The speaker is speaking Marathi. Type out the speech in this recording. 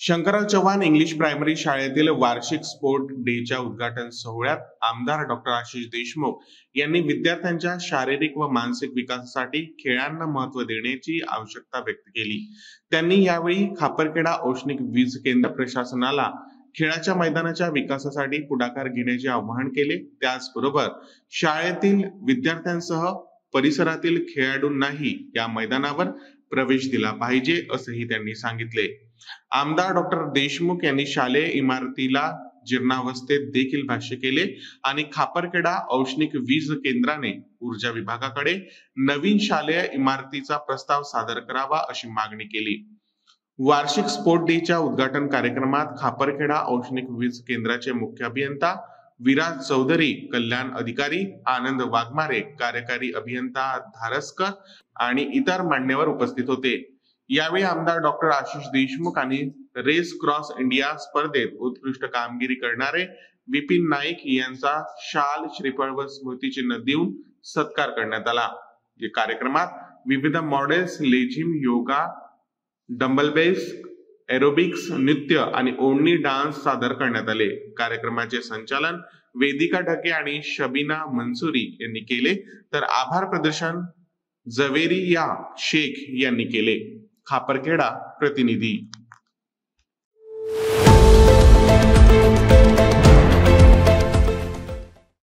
शंकरराव चव्हाण इंग्लिश प्रायमरी शाळेतील वार्षिक स्पोर्ट डेच्या उद्घाटन सोहळ्यात आमदार डॉक्टर आशिष देशमुख यांनी विद्यार्थ्यांच्या शारीरिक व मानसिक विकासासाठी खेळांना महत्त्व देण्याची आवश्यकता व्यक्त केली। त्यांनी यावेळी खापरखेडा औष्णिक वीज केंद्र प्रशासनाला खेळाच्या मैदानाच्या विकासासाठी पुढाकार घेण्याचे आवाहन केले। त्याचबरोबर शाळेतील विद्यार्थ्यांसह परिसरातील खेळाडूंनाही या मैदानावर प्रवेश दिला पाहिजे असंही त्यांनी सांगितले। आमदार डॉक्टर देशमुख यांनी शालेय इमारतीला जीर्णावस्थेत देखील भाष्य केले आणि खापरखेडा औष्णिक वीज केंद्राने ऊर्जा विभागाकडे नवीन शालेय इमारतीचा प्रस्ताव सादर करावा अशी मागणी केली। वार्षिक स्पोर्ट डेच्या उद्घाटन कार्यक्रमात खापरखेडा औष्णिक वीज केंद्राचे मुख्य अभियंता विराज चौधरी, कल्याण अधिकारी आनंद वाघमारे, कार्यकारी अभियंता धारसकर आणि इतर मान्यवर उपस्थित होते। यावेळी आमदार डॉक्टर आशिष देशमुख आणि रेस क्रॉस इंडिया स्पर्धेत उत्कृष्ट कामगिरी करणारे विपिन नाईक यांचा शाल, श्रीफळ व स्मृतिचिन्ह देऊन सत्कार करण्यात आला। या कार्यक्रमात विविध मॉडेल्स, लेझिम, योगा, डंबल बेस, एरोबिक्स, नृत्य आणि ओढणी डान्स सादर करण्यात आले। कार्यक्रमाचे संचालन वेदिका ढके आणि शबीना मंसुरी यांनी केले, तर आभार प्रदर्शन जवेरिया शेख यांनी केले। खापरखेडा प्रतिनिधी।